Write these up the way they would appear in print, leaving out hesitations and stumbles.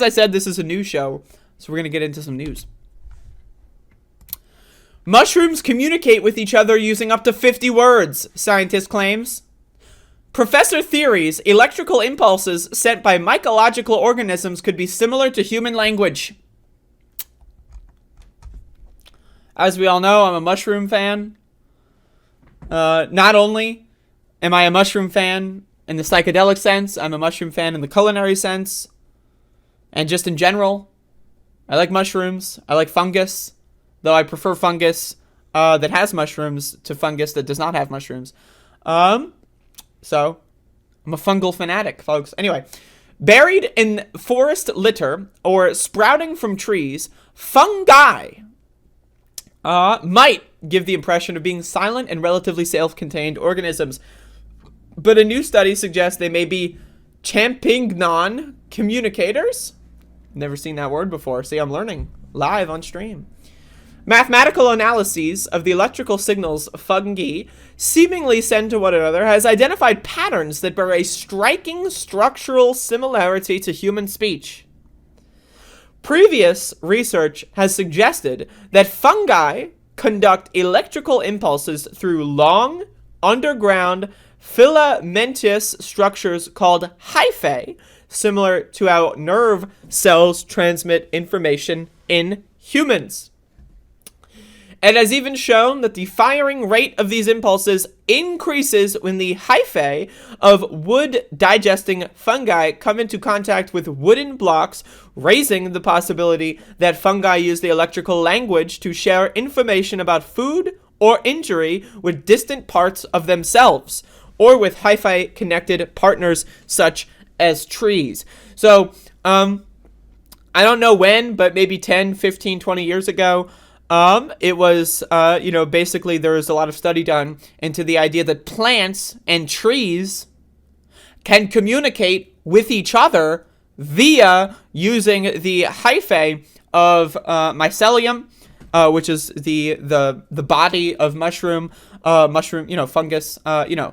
As I said, this is a news show, so we're going to get into some news. Mushrooms communicate with each other using up to 50 words, scientist claims. Professor theories electrical impulses sent by mycological organisms could be similar to human language. As we all know, I'm a mushroom fan. Not only am I a mushroom fan in the psychedelic sense, I'm a mushroom fan in the culinary sense. And just in general, I like mushrooms. I like fungus, though I prefer fungus that has mushrooms to fungus that does not have mushrooms. So, I'm a fungal fanatic, folks. Anyway, buried in forest litter or sprouting from trees, fungi might give the impression of being silent and relatively self-contained organisms. But a new study suggests they may be champignon communicators. Never seen that word before. See, I'm learning live on stream. Mathematical analyses of the electrical signals fungi seemingly send to one another has identified patterns that bear a striking structural similarity to human speech. Previous research has suggested that fungi conduct electrical impulses through long, underground, filamentous structures called hyphae, similar to how nerve cells transmit information in humans. It has even shown that the firing rate of these impulses increases when the hyphae of wood-digesting fungi come into contact with wooden blocks, raising the possibility that fungi use the electrical language to share information about food or injury with distant parts of themselves, or with hyphae-connected partners such as trees. So, I don't know when, but maybe 10, 15, 20 years ago, it was, basically there was a lot of study done into the idea that plants and trees can communicate with each other via using the hyphae of mycelium, which is the body of mushroom, fungus.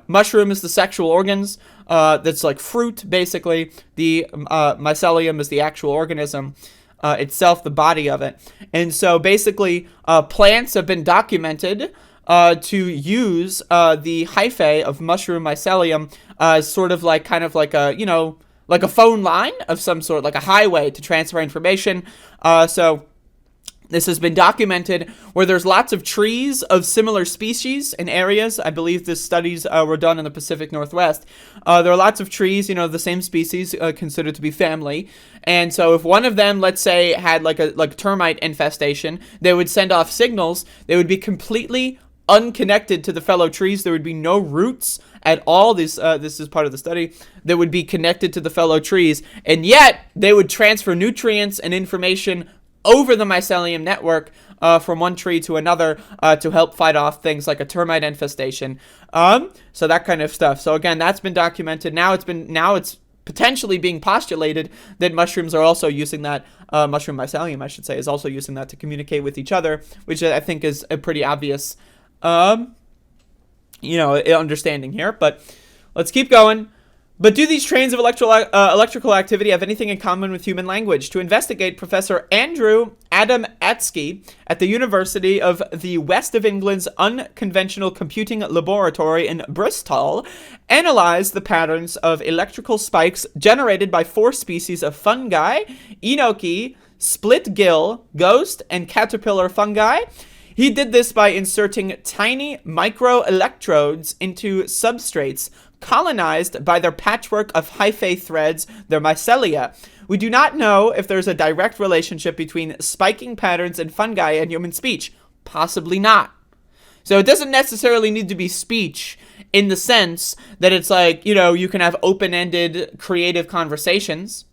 Mushroom is the sexual organs. That's like fruit, basically. The mycelium is the actual organism itself, the body of it. And so basically, plants have been documented to use the hyphae of mushroom mycelium as sort of like like a phone line of some sort, like a highway to transfer information. So this has been documented where there's lots of trees of similar species in areas. I believe the studies were done in the Pacific Northwest. There are lots of trees, the same species considered to be family. And so if one of them, let's say, had like a termite infestation, they would send off signals. They would be completely unconnected to the fellow trees. There would be no roots at all. This is part of the study. That would be connected to the fellow trees. And yet they would transfer nutrients and information over the mycelium network from one tree to another to help fight off things like a termite infestation. So that kind of stuff. So again, that's been documented. Now it's potentially being postulated that mushrooms are also using that, mushroom mycelium, I should say, is also using that to communicate with each other, which I think is a pretty obvious, understanding here. But let's keep going. But do these trains of electrical activity have anything in common with human language? To investigate, Professor Andrew Adamatsky at the University of the West of England's Unconventional Computing Laboratory in Bristol analyzed the patterns of electrical spikes generated by 4 species of fungi: enoki, split-gill, ghost, and caterpillar fungi. He did this by inserting tiny microelectrodes into substrates colonized by their patchwork of hyphae threads, their mycelia. We do not know if there's a direct relationship between spiking patterns in fungi and human speech. Possibly not. So it doesn't necessarily need to be speech in the sense that it's like, you can have open-ended creative conversations,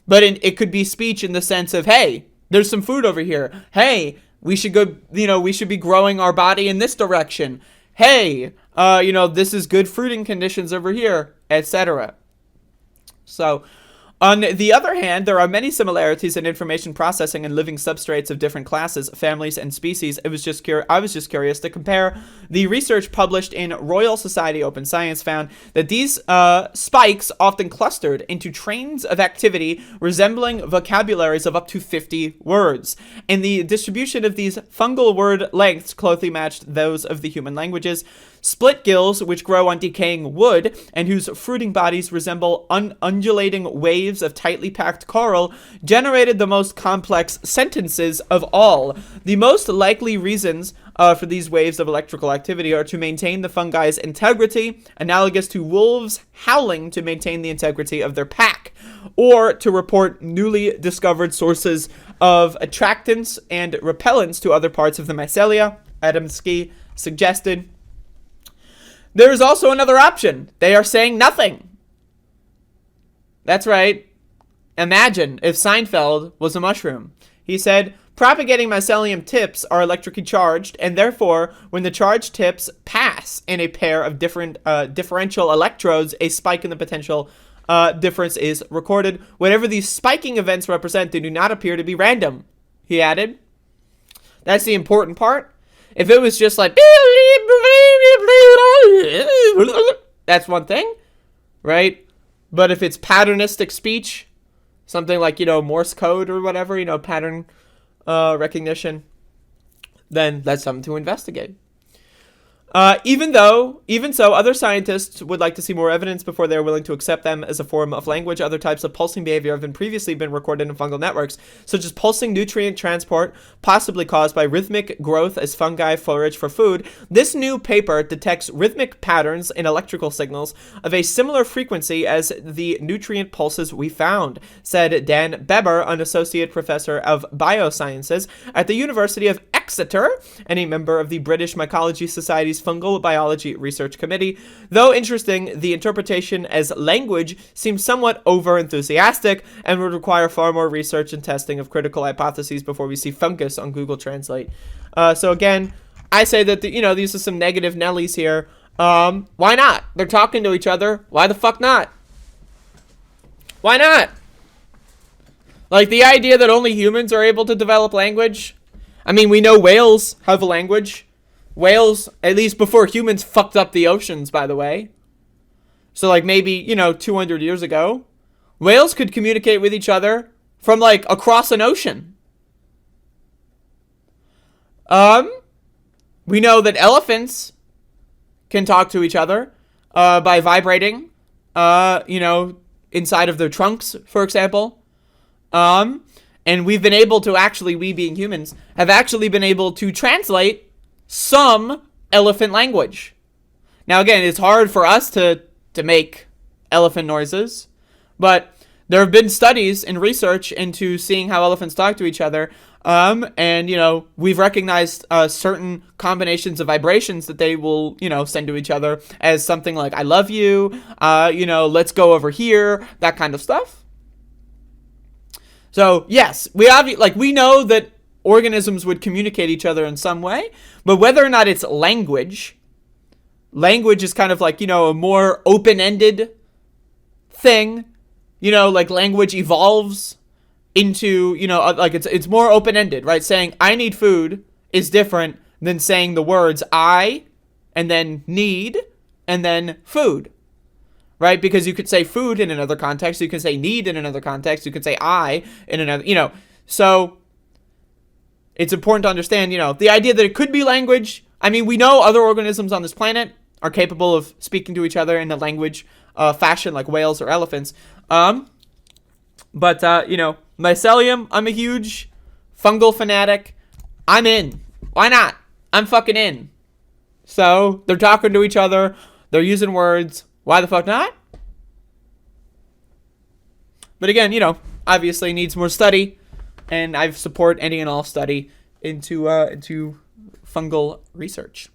but it could be speech in the sense of, hey, there's some food over here. Hey, we should go, we should be growing our body in this direction. Hey, this is good fruiting conditions over here, etc. So, On the other hand, there are many similarities in information processing and living substrates of different classes, families, and species. I was just curious to compare. The research published in Royal Society Open Science found that these spikes often clustered into trains of activity resembling vocabularies of up to 50 words. And the distribution of these fungal word lengths closely matched those of the human languages. Split gills, which grow on decaying wood and whose fruiting bodies resemble undulating waves of tightly packed coral, generated the most complex sentences of all. The most likely reasons for these waves of electrical activity are to maintain the fungi's integrity, analogous to wolves howling to maintain the integrity of their pack, or to report newly discovered sources of attractants and repellents to other parts of the mycelia, Rovenski suggested. There is also another option. They are saying nothing. That's right. Imagine if Seinfeld was a mushroom. He said, propagating mycelium tips are electrically charged, and therefore, when the charged tips pass in a pair of different differential electrodes, a spike in the potential difference is recorded. Whatever these spiking events represent, they do not appear to be random, he added. That's the important part. If it was just like, that's one thing, right? But if it's patternistic speech, something like, Morse code or whatever, pattern recognition, then that's something to investigate. Even so, other scientists would like to see more evidence before they are willing to accept them as a form of language. Other types of pulsing behavior have previously been recorded in fungal networks, such as pulsing nutrient transport, possibly caused by rhythmic growth as fungi forage for food. This new paper detects rhythmic patterns in electrical signals of a similar frequency as the nutrient pulses we found, said Dan Beber, an associate professor of biosciences at the University of Exeter and a member of the British Mycology Society's Fungal Biology Research Committee. Though interesting, the interpretation as language seems somewhat over-enthusiastic and would require far more research and testing of critical hypotheses before we see fungus on Google Translate. So again, I say that, these are some negative Nellies here. Why not? They're talking to each other. Why the fuck not? Why not? Like, the idea that only humans are able to develop language. I mean, we know whales have a language. Whales, at least before humans fucked up the oceans, by the way. So, like, maybe, 200 years ago, whales could communicate with each other from, like, across an ocean. We know that elephants can talk to each other by vibrating, inside of their trunks, for example. And we've been able to we being humans, have actually been able to translate some elephant language. Now, again, it's hard for us to make elephant noises, but there have been studies and research into seeing how elephants talk to each other, and, we've recognized certain combinations of vibrations that they will, send to each other as something like, I love you, let's go over here, that kind of stuff. So, yes, we know that organisms would communicate each other in some way, but whether or not it's language is kind of like, a more open-ended thing, like language evolves into, like it's more open-ended, right? Saying I need food is different than saying the words I and then need and then food, right? Because you could say food in another context, you can say need in another context, you can say I in another, so it's important to understand, the idea that it could be language. I mean, we know other organisms on this planet are capable of speaking to each other in a language fashion, like whales or elephants. But mycelium, I'm a huge fungal fanatic. I'm in. Why not? I'm fucking in. So, they're talking to each other. They're using words. Why the fuck not? But again, obviously needs more study. And I support any and all study into fungal research.